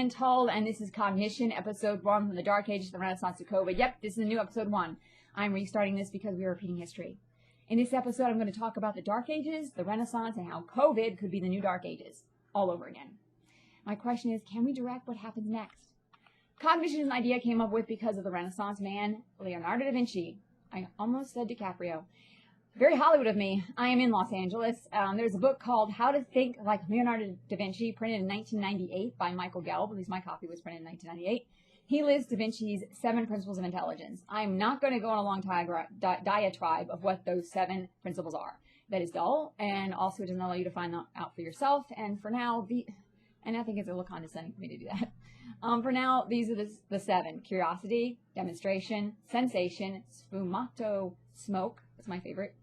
Lorianne Tull, and this is Cognition, episode 1 from the Dark Ages, the Renaissance to COVID. Yep, this is a new episode 1. I'm restarting this because we are repeating history. In this episode, I'm going to talk about the Dark Ages, the Renaissance, and how COVID could be the new Dark Ages, all over again. My question is, can we direct what happens next? Cognition is an idea I came up with because of the Renaissance man, Leonardo da Vinci. I almost said DiCaprio. Very Hollywood of me. I am in Los Angeles. There's a book called How to Think Like Leonardo da Vinci, printed in 1998 by Michael Gelb. At least my copy was printed in 1998. He lists Da Vinci's 7 principles of intelligence. I'm not going to go on a long diatribe of what those 7 principles are. That is dull, and also it doesn't allow you to find them out for yourself. And for now, and I think it's a little condescending for me to do that. For now, these are the 7. Curiosity, demonstration, sensation, sfumato, smoke, that's my favorite.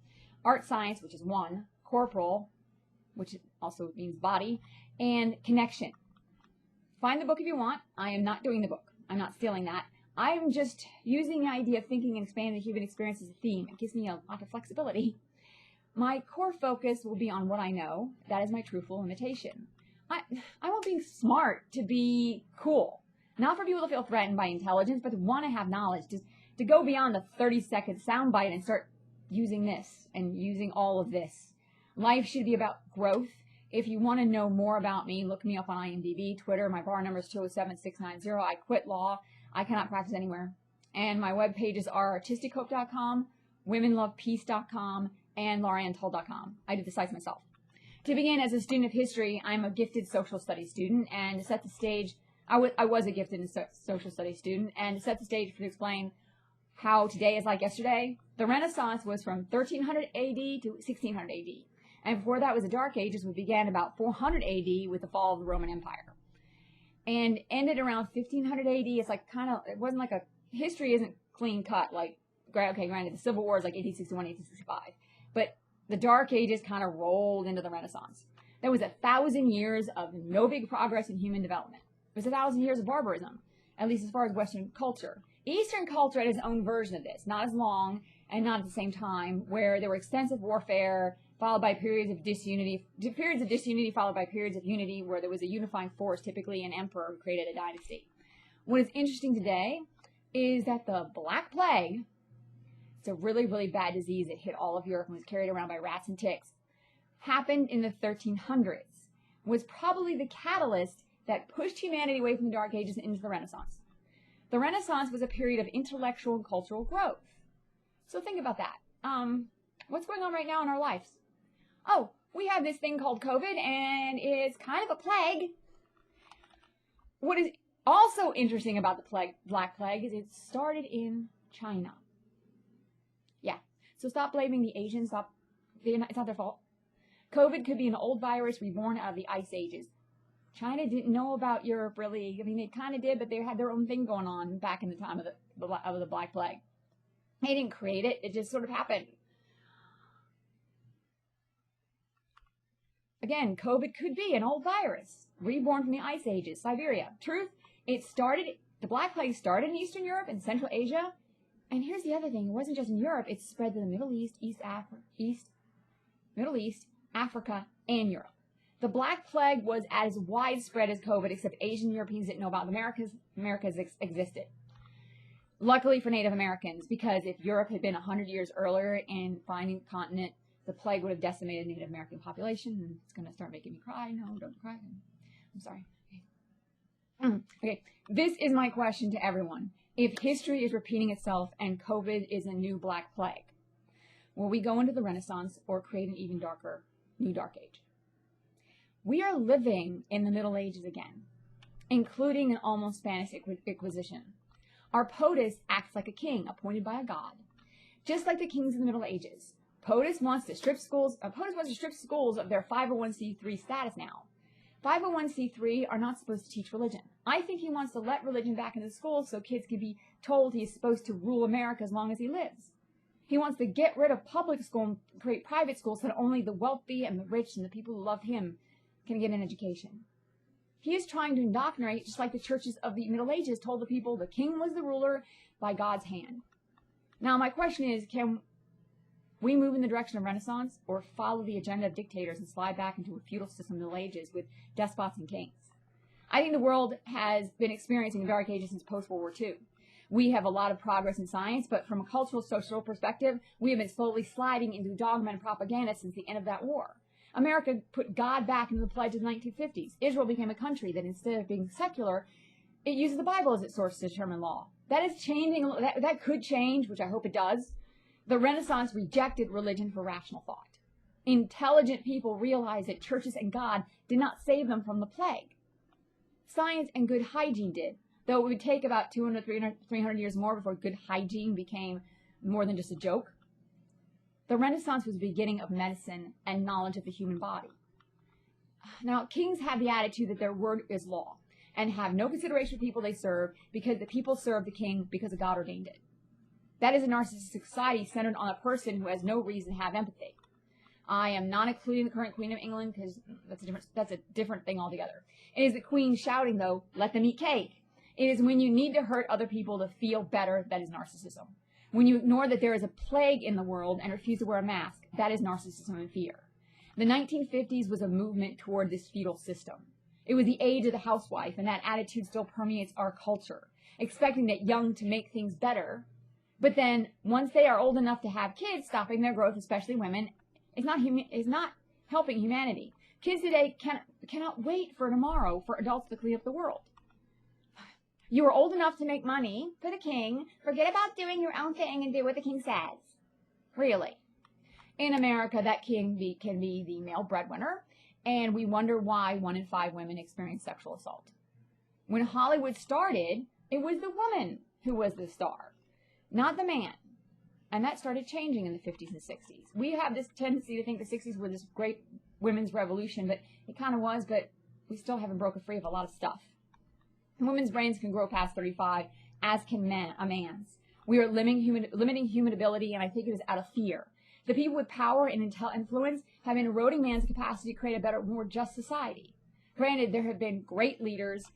Art science, which is 1. Corporal, which also means body. And connection. Find the book if you want. I am not doing the book. I'm not stealing that. I'm just using the idea of thinking and expanding the human experience as a theme. It gives me a lot of flexibility. My core focus will be on what I know. That is my truthful imitation. I want being smart to be cool. Not for people to feel threatened by intelligence, but to want to have knowledge. To go beyond the 30-second soundbite and start using this and using all of this. Life should be about growth. If you want to know more about me, look me up on IMDb, Twitter. My bar number is 207-690. I quit law. I cannot practice anywhere. And my web pages are artistichope.com, womenlovepeace.com, and loriannetull.com. I did the sites myself. To begin, as a student of history, I'm a gifted social studies student, and to set the stage, I was a gifted social studies student, and to set the stage to explain how today is like yesterday, the Renaissance was from 1300 AD to 1600 AD. And before that was the Dark Ages, which began about 400 AD with the fall of the Roman Empire. And ended around 1500 AD. It's like it wasn't like history isn't clean cut. Like, okay, granted, the Civil War is like 1861, 1865. But the Dark Ages kind of rolled into the Renaissance. There was 1,000 years of no big progress in human development. It was 1,000 years of barbarism, at least as far as Western culture. Eastern culture had its own version of this, not as long and not at the same time, where there were extensive warfare, followed by periods of disunity followed by periods of unity, where there was a unifying force, typically an emperor who created a dynasty. What is interesting today is that the Black Plague, it's a really, really bad disease that hit all of Europe and was carried around by rats and ticks, happened in the 1300s, was probably the catalyst that pushed humanity away from the Dark Ages and into the Renaissance. The Renaissance was a period of intellectual and cultural growth. So think about that. What's going on right now in our lives? Oh, we have this thing called COVID, and it's kind of a plague. What is also interesting about the Black Plague is it started in China. Yeah, so stop blaming the Asians. It's not their fault. COVID could be an old virus reborn out of the Ice Ages. China didn't know about Europe, really. I mean, they kind of did, but they had their own thing going on back in the time of the Black Plague. They didn't create it. It just sort of happened. Again, COVID could be an old virus, reborn from the Ice Ages, Siberia. Truth, the Black Plague started in Eastern Europe and Central Asia. And here's the other thing. It wasn't just in Europe. It spread to the Middle East, Africa, and Europe. The Black Plague was as widespread as COVID, except Asian Europeans didn't know about it. Americas existed. Luckily for Native Americans, because if Europe had been 100 years earlier in finding the continent, the plague would have decimated Native American population. And it's going to start making me cry. No, don't cry. I'm sorry. Okay, this is my question to everyone. If history is repeating itself and COVID is a new Black Plague, will we go into the Renaissance or create an even darker new Dark Age? We are living in the Middle Ages again, including an almost Spanish Inquisition. Our POTUS acts like a king appointed by a god, just like the kings of the Middle Ages. POTUS wants to strip schools of their 501c3 status now. 501c3 are not supposed to teach religion. I think he wants to let religion back into schools so kids can be told he's supposed to rule America as long as he lives. He wants to get rid of public school and create private schools so that only the wealthy and the rich and the people who love him can get an education. He is trying to indoctrinate, just like the churches of the Middle Ages told the people the king was the ruler by God's hand. Now, my question is, can we move in the direction of Renaissance or follow the agenda of dictators and slide back into a feudal system of the Middle Ages with despots and kings? I think the world has been experiencing the Dark Ages since post-World War II. We have a lot of progress in science, but from a cultural, social perspective, we have been slowly sliding into dogma and propaganda since the end of that war. America put God back into the pledge of the 1950s. Israel became a country that instead of being secular, it uses the Bible as its source to determine law. That is changing. That could change, which I hope it does. The Renaissance rejected religion for rational thought. Intelligent people realized that churches and God did not save them from the plague. Science and good hygiene did, though it would take about 200, 300 years more before good hygiene became more than just a joke. The Renaissance was the beginning of medicine and knowledge of the human body. Now, kings have the attitude that their word is law and have no consideration for people they serve because the people serve the king because God ordained it. That is a narcissistic society centered on a person who has no reason to have empathy. I am not including the current Queen of England because that's a different thing altogether. It is the Queen shouting, though, let them eat cake. It is when you need to hurt other people to feel better that is narcissism. When you ignore that there is a plague in the world and refuse to wear a mask, that is narcissism and fear. The 1950s was a movement toward this feudal system. It was the age of the housewife, and that attitude still permeates our culture, expecting that young to make things better. But then, once they are old enough to have kids, stopping their growth, especially women, is not helping humanity. Kids today cannot wait for tomorrow for adults to clean up the world. You are old enough to make money for the king. Forget about doing your own thing and do what the king says. Really. In America, that king can be the male breadwinner, and we wonder why 1 in 5 women experience sexual assault. When Hollywood started, it was the woman who was the star, not the man. And that started changing in the 50s and 60s. We have this tendency to think the 60s were this great women's revolution, but it kind of was, but we still haven't broken free of a lot of stuff. Women's brains can grow past 35, as can a man's. We are limiting human ability, and I think it is out of fear. The people with power and influence have been eroding man's capacity to create a better, more just society. Granted, there have been great leaders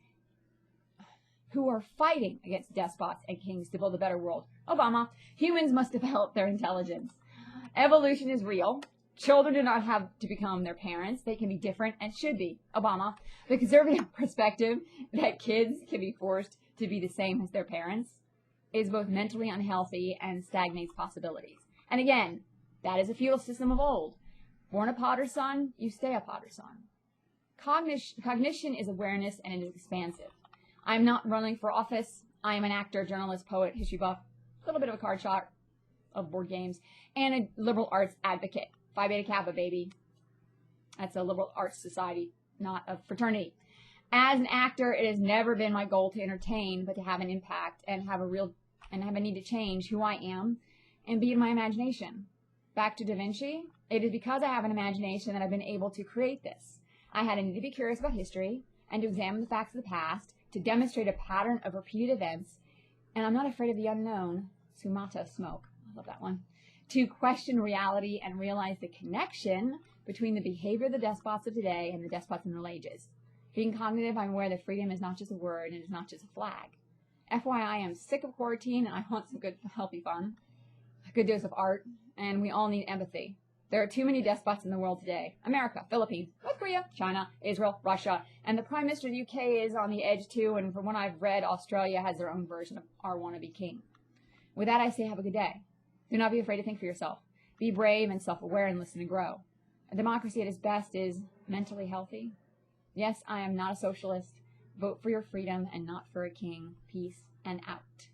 who are fighting against despots and kings to build a better world. Obama. Humans must develop their intelligence. Evolution is real. Children do not have to become their parents. They can be different and should be. Obama. The conservative perspective that kids can be forced to be the same as their parents is both mentally unhealthy and stagnates possibilities. And again, that is a feudal system of old. Born a potter's son, you stay a potter's son. Cognition is awareness, and it is expansive. I'm not running for office. I am an actor, journalist, poet, history buff, a little bit of a card shot of board games, and a liberal arts advocate. Phi Beta Kappa, baby. That's a liberal arts society, not a fraternity. As an actor, it has never been my goal to entertain, but to have an impact and have a need to change who I am and be in my imagination. Back to Da Vinci, it is because I have an imagination that I've been able to create this. I had a need to be curious about history and to examine the facts of the past, to demonstrate a pattern of repeated events, and I'm not afraid of the unknown, sumata, smoke, I love that one, to question reality and realize the connection between the behavior of the despots of today and the despots in the Middle Ages. Being cognitive, I'm aware that freedom is not just a word and it's not just a flag. FYI, I am sick of quarantine and I want some good, healthy fun, a good dose of art, and we all need empathy. There are too many despots in the world today. America, Philippines, North Korea, China, Israel, Russia, and the Prime Minister of the UK is on the edge too, and from what I've read, Australia has their own version of our wannabe king. With that, I say have a good day. Do not be afraid to think for yourself. Be brave and self-aware and listen and grow. A democracy at its best is mentally healthy. Yes, I am not a socialist. Vote for your freedom and not for a king. Peace and out.